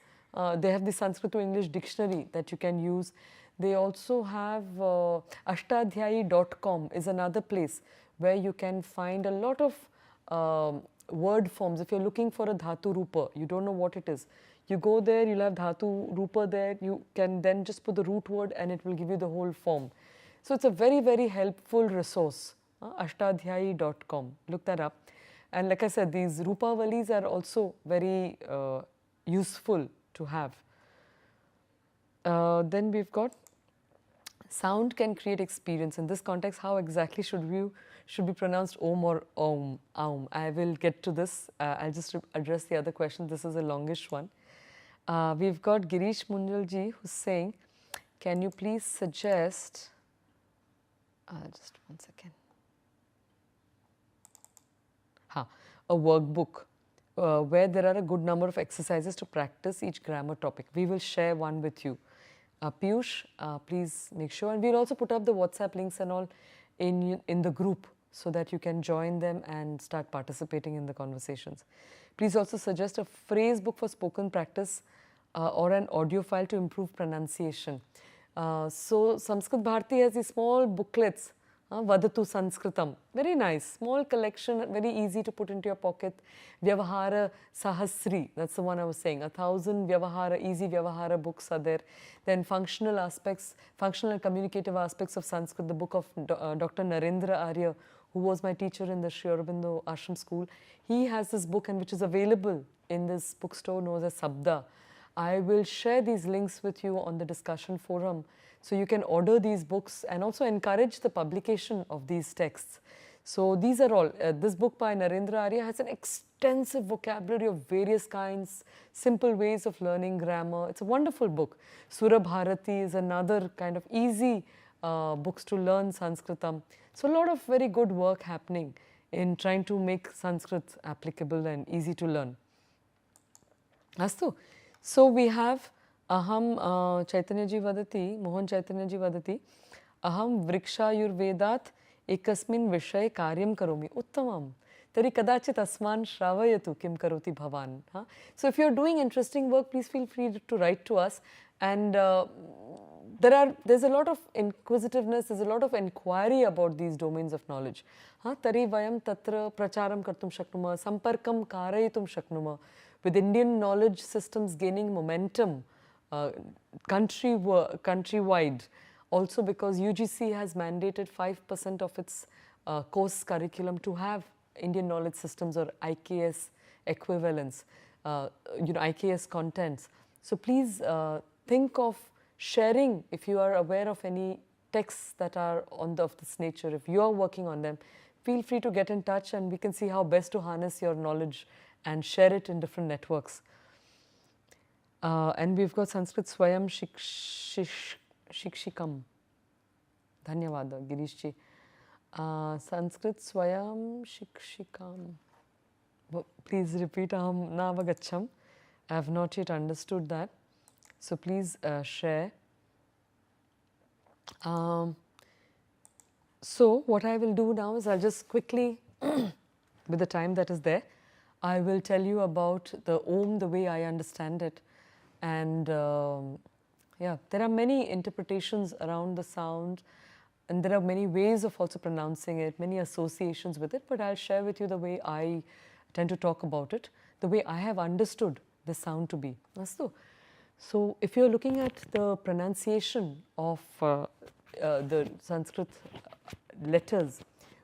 They have the Sanskrit to English dictionary that you can use. They also have ashtadhyayi.com is another place where you can find a lot of word forms. If you're looking for a dhatu rupa, you don't know what it is, you go there, you'll have dhatu rupa there, you can then just put the root word and it will give you the whole form. So it's a very, very helpful resource, ashtadhyayi.com. Look that up. And like I said, these rupavalis are also very useful to have. Then we've got sound can create experience. In this context, how exactly should be pronounced om or om, aum? I will get to this. I'll just address the other question. This is a longish one. We've got Girish Munjalji who's saying, can you please suggest, just one second, a workbook where there are a good number of exercises to practice each grammar topic. We will share one with you. Piyush, please make sure, and we'll also put up the WhatsApp links and all in the group so that you can join them and start participating in the conversations. Please also suggest a phrase book for spoken practice or an audio file to improve pronunciation. So Sanskrit Bharati has these small booklets, Vadatu Sanskritam, very nice, small collection, very easy to put into your pocket. Vyavahara Sahasri, that's the one I was saying, 1,000 Vyavahara, easy Vyavahara books are there. Then functional aspects, functional and communicative aspects of Sanskrit, the book of Dr. Narendra Arya, who was my teacher in the Sri Aurobindo Ashram School. He has this book and which is available in this bookstore known as Sabda. I will share these links with you on the discussion forum so you can order these books and also encourage the publication of these texts. So these are all, this book by Narendra Arya has an extensive vocabulary of various kinds, simple ways of learning grammar. It's a wonderful book. Sura Bharati is another kind of easy books to learn Sanskritam. So a lot of very good work happening in trying to make Sanskrit applicable and easy to learn. Astu. So we have Aham Chaitanyaji Vadati, Mohan Chaitanyaji Vadati, Aham Vrikshayurvedat ekasmin vishay karyam karomi uttamam tari kadachit asman shravayatu kim karoti bhavan. So if you're doing interesting work, please feel free to write to us. And there's a lot of inquisitiveness, there's a lot of inquiry about these domains of knowledge. Tari vayam tatra pracharam kartum shaknuma, samparkam karayitum shaknuma. With Indian knowledge systems gaining momentum countrywide, also because UGC has mandated 5% of its course curriculum to have Indian knowledge systems or IKS equivalents, IKS contents. So please think of sharing if you are aware of any texts that are of this nature. If you are working on them, feel free to get in touch and we can see how best to harness your knowledge and share it in different networks. And we've got Sanskrit Swayam Shikshikam. Dhanyavada, Girishji. Sanskrit Swayam Shikshikam. Please repeat Aham Navagacham. I have not yet understood that. So please share. So what I will do now is I'll just quickly, with the time that is there, I will tell you about the Om the way I understand it. And yeah, there are many interpretations around the sound and there are many ways of also pronouncing it, many associations with it, but I'll share with you the way I tend to talk about it, the way I have understood the sound to be. So if you're looking at the pronunciation of the Sanskrit letters,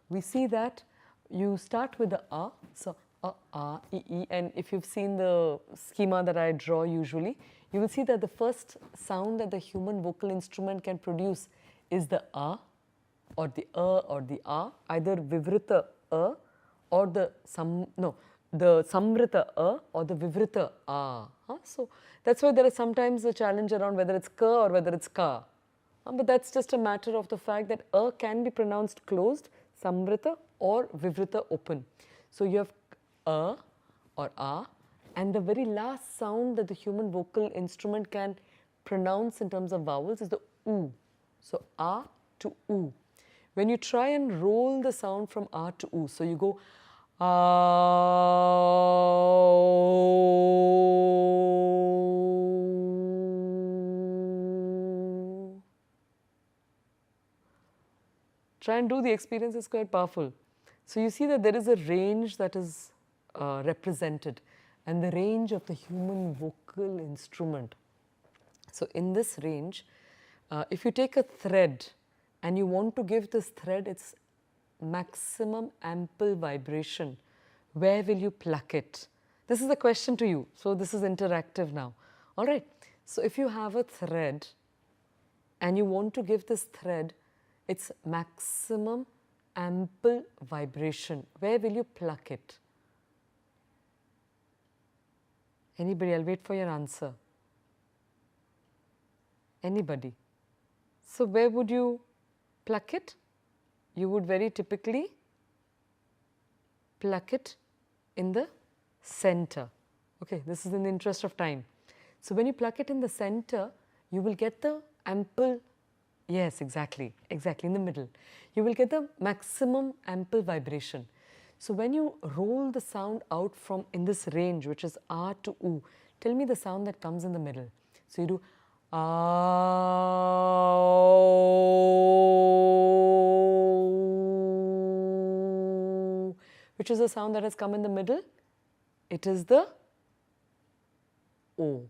we see that you start with the A, so A, E, and if you've seen the schema that I draw usually, you will see that the first sound that the human vocal instrument can produce is the A or the or the A, either Vivrita A or the Samvrita A or the Vivrita A. So that's why there is sometimes a challenge around whether it's K or whether it's Ka. But that's just a matter of the fact that A can be pronounced closed, Samvrita or Vivrita open. So you have A or A, and the very last sound that the human vocal instrument can pronounce in terms of vowels is the oo. So A to oo. When you try and roll the sound from A to oo, so you go try and do the experience, is quite powerful. So you see that there is a range that is represented, and the range of the human vocal instrument. So in this range, if you take a thread and you want to give this thread its maximum ample vibration, where will you pluck it? This is the question to you. So this is interactive now. All right. So if you have a thread and you want to give this thread its maximum ample vibration, where will you pluck it? Anybody? I'll wait for your answer. Anybody? So where would you pluck it? You would very typically pluck it in the center. Okay, this is in the interest of time. So when you pluck it in the center, you will get the ample, yes, exactly, in the middle. You will get the maximum ample vibration. So when you roll the sound out from in this range, which is A to oo, tell me the sound that comes in the middle. So you do which is the sound that has come in the middle? It is the O,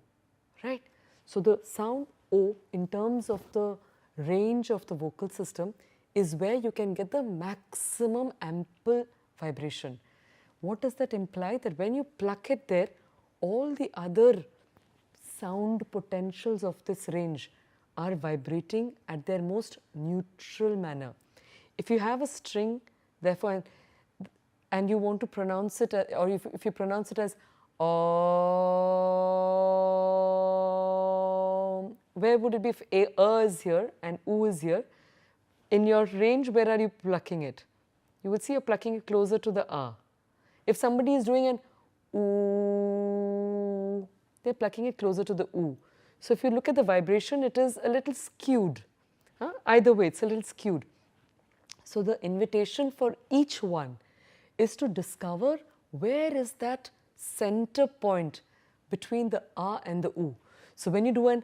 right? So the sound O, in terms of the range of the vocal system, is where you can get the maximum ample vibration. What does that imply? That when you pluck it there, all the other sound potentials of this range are vibrating at their most neutral manner. If you have a string, therefore, and you want to pronounce it, or if you pronounce it as where would it be if a is here and oo is here? In your range, where are you plucking it? You would see you're plucking it closer to the a. If somebody is doing an oo, they're plucking it closer to the oo. So if you look at the vibration, it is a little skewed. Either way, it's a little skewed. So the invitation for each one is to discover where is that center point between the a and the oo. So when you do an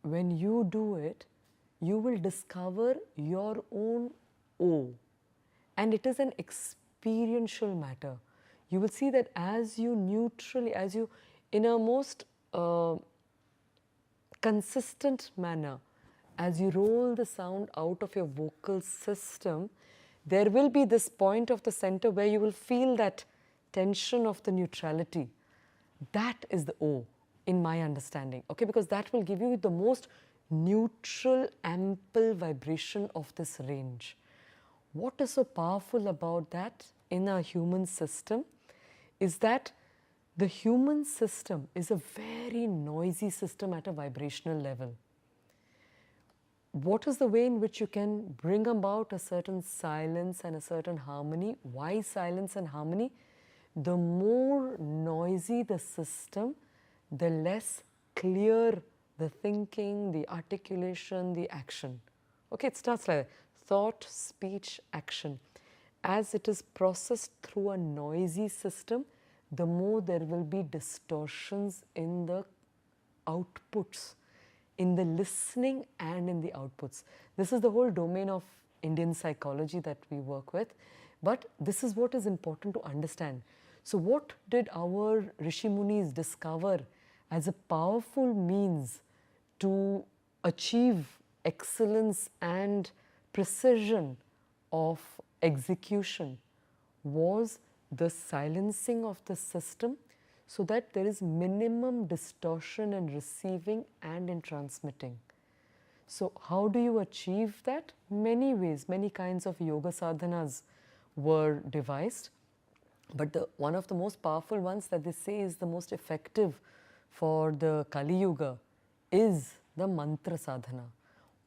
when you do it, you will discover your own O, and it is an experiential matter. You will see that as you neutrally, as you in a most consistent manner, as you roll the sound out of your vocal system, there will be this point of the center where you will feel that tension of the neutrality. That is the O, in my understanding, okay, because that will give you the most neutral, ample vibration of this range. What is so powerful about that in a human system is that the human system is a very noisy system at a vibrational level. What is the way in which you can bring about a certain silence and a certain harmony? Why silence and harmony? The more noisy the system, the less clear the thinking, the articulation, the action. Okay, it starts like that. Thought, speech, action. As it is processed through a noisy system, the more there will be distortions in the outputs, in the listening and in the outputs. This is the whole domain of Indian psychology that we work with, but this is what is important to understand. So what did our Rishi Munis discover as a powerful means to achieve excellence and precision of execution? Was the silencing of the system so that there is minimum distortion in receiving and in transmitting. So how do you achieve that? Many ways, many kinds of yoga sadhanas were devised, but one of the most powerful ones that they say is the most effective for the Kali Yuga is the mantra sadhana.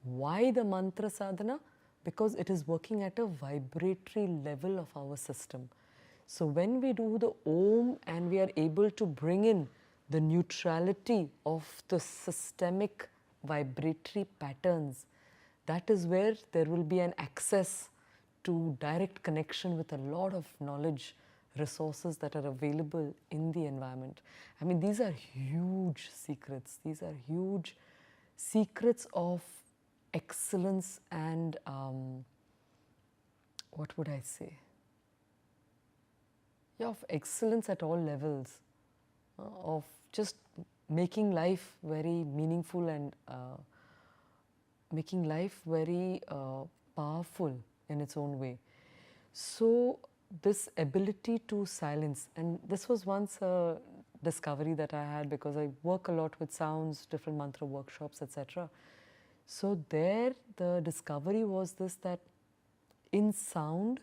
Why the mantra sadhana? Because it is working at a vibratory level of our system. So when we do the Om and we are able to bring in the neutrality of the systemic vibratory patterns, that is where there will be an access to direct connection with a lot of knowledge resources that are available in the environment. I mean, these are huge secrets. These are huge secrets of excellence and what would I say? Yeah, of excellence at all levels, of just making life very meaningful and making life very powerful in its own way. So this ability to silence, and this was once a discovery that I had because I work a lot with sounds, different mantra workshops, etc. So there the discovery was this, that in sound,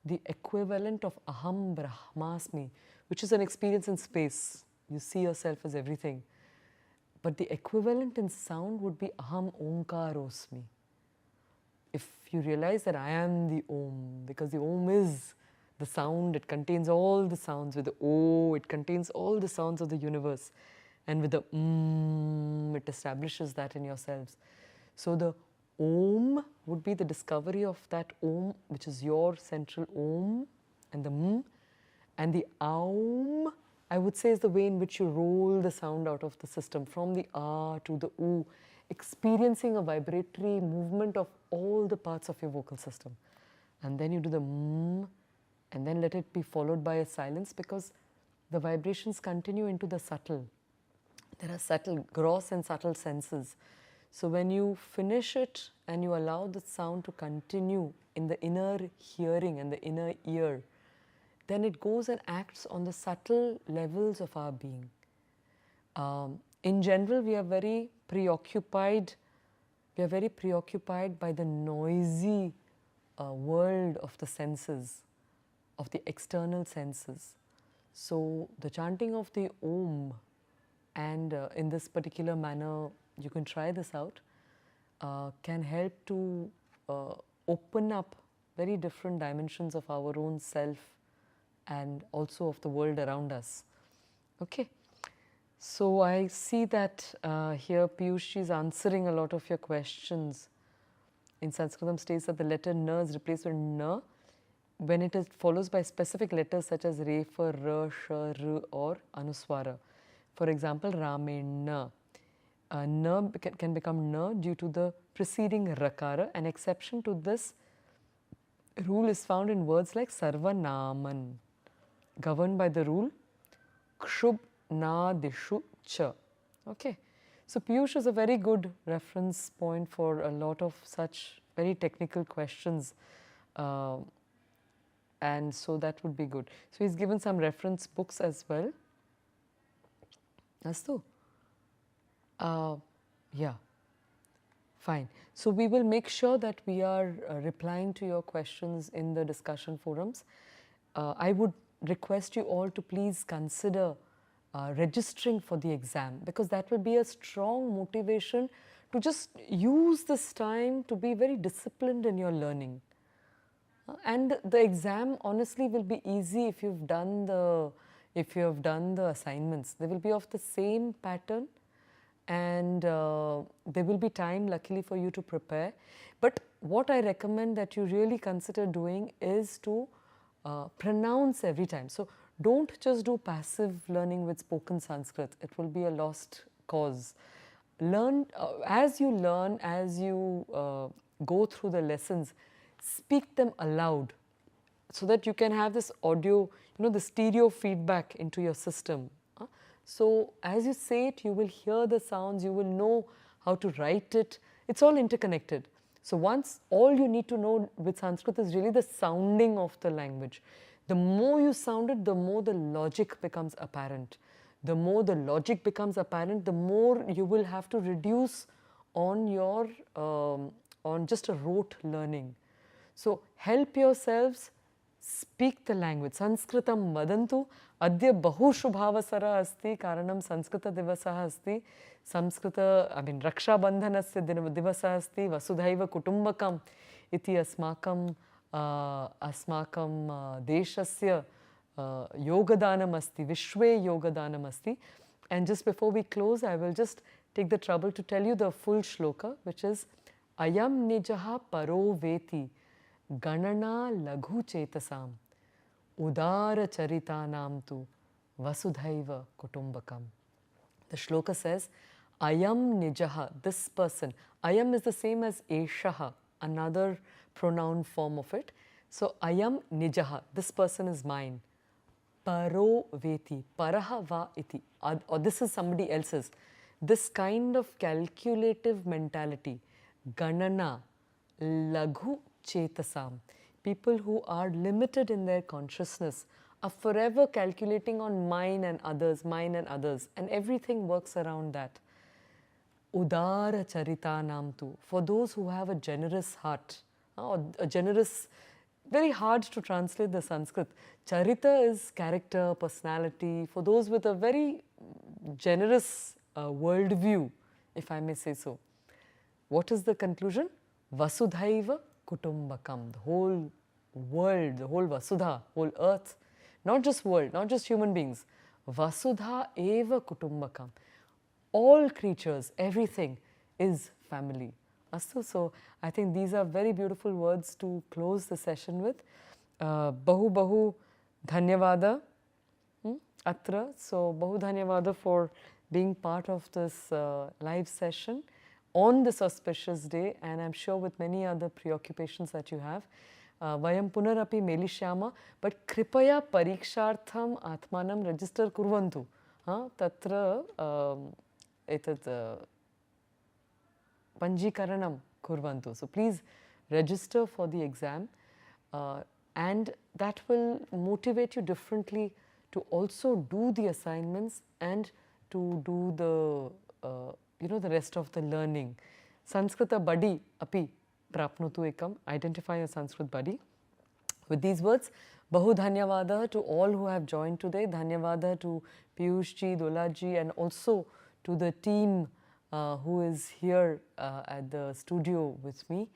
the equivalent of aham brahmasmi, which is an experience in space, you see yourself as everything, but the equivalent in sound would be aham omkarosmi. If you realize that I am the Om, because the Om is the sound, it contains all the sounds. With the O, it contains all the sounds of the universe. And with the it establishes that in yourselves. So the Om would be the discovery of that Om, which is your central Om, and the and the Aum, I would say, is the way in which you roll the sound out of the system, from the A to the U, experiencing a vibratory movement of all the parts of your vocal system. And then you do the and then let it be followed by a silence, because the vibrations continue into the subtle. There are subtle, gross and subtle senses. So when you finish it and you allow the sound to continue in the inner hearing and the inner ear, then it goes and acts on the subtle levels of our being. In general, we are very preoccupied. We are very preoccupied by the noisy world of the senses, of the external senses. So the chanting of the Om, and in this particular manner, you can try this out, can help to open up very different dimensions of our own self and also of the world around us. Okay. So I see that here Piyush is answering a lot of your questions. In Sanskritam states that the letter N is replaced with N when it is follows by specific letters such as Re for R, Sh, R or Anuswara. For example, Ramena. N can become N due to the preceding Rakara. An exception to this rule is found in words like Sarvanaman, governed by the rule Kshub Nadishu Cha. Okay. So Piyush is a very good reference point for a lot of such very technical questions. And so that would be good. So he's given some reference books as well. Astu? Yeah. Fine. So we will make sure that we are replying to your questions in the discussion forums. I would request you all to please consider registering for the exam, because that will be a strong motivation to just use this time to be very disciplined in your learning. And the exam honestly will be easy if you've done the assignments. They will be of the same pattern, and there will be time luckily for you to prepare. But what I recommend that you really consider doing is to pronounce every time. So don't just do passive learning with spoken Sanskrit. It will be a lost cause. Learn, as you learn, as you go through the lessons, speak them aloud so that you can have this audio, the stereo feedback into your system. So as you say it, you will hear the sounds, you will know how to write it. It's all interconnected. So once, all you need to know with Sanskrit is really the sounding of the language. The more you sound it, the more the logic becomes apparent. The more the logic becomes apparent, the more you will have to reduce on your on just a rote learning. So help yourselves speak the language. Sanskritam vadantu, अद्य बहु शुभावसरः अस्ति कारणं संस्कृतदिवसः अस्ति रक्षाबन्धनस्य दिवसः अस्ति वसुधैव कुटुम्बकम् इति अस्माकं देशस्य योगदानमस्ति विश्वे योगदानमस्ति. And just before we close, I will just take the trouble to tell you the full shloka, which is Ayam nijaha paro veti ganana laghu chetasam udara charitanam tu vasudhaiva kutumbakam. The shloka says, Ayam nijaha, this person. Ayam is the same as eshaha, another pronoun form of it. So Ayam nijaha, this person is mine. Paro veti, paraha va iti, or this is somebody else's. This kind of calculative mentality, ganana, laghu chetasam, people who are limited in their consciousness are forever calculating on mine and others, and everything works around that. Udara charitanam tu, for those who have a generous heart, or a generous, very hard to translate the Sanskrit. Charita is character, personality, for those with a very generous worldview, if I may say so. What is the conclusion? Vasudhaiva kutumbakam, the whole world, the whole Vasudha, whole earth, not just world, not just human beings. Vasudha eva kutumbakam. All creatures, everything is family. So I think these are very beautiful words to close the session with. Bahu bahu dhanyavada atra. So bahu dhanyavada for being part of this live session on this auspicious day, and I'm sure with many other preoccupations that you have. Vayam punarapi melishyama, but kripaya parikshartham atmanam register kurvantu. Tatra etad Panjikaranam kurvantu. So please register for the exam, and that will motivate you differently to also do the assignments and to do the the rest of the learning. Sanskrita buddy api prapnotu ekam. Identify a Sanskrit buddy. With these words, bahu dhanyavada to all who have joined today. Dhanyavada to Piyush ji, Dola ji, and also to the team who is here at the studio with me.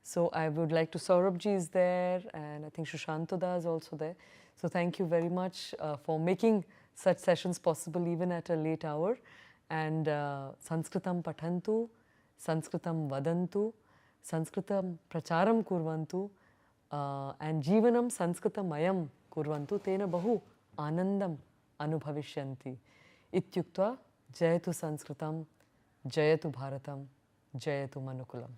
So I would like to, Saurabh ji is there, and I think Shushantoda is also there. So thank you very much for making such sessions possible even at a late hour. And Sanskritam pathantu, Sanskritam vadantu, Sanskritam pracharam kurvantu, and Jivanam Sanskritam kurvantu, tena bahu anandam anubhavishyanti. Ityuktva Jayatu Sanskritam, Jayatu Bharatam, Jayatu Manukulam.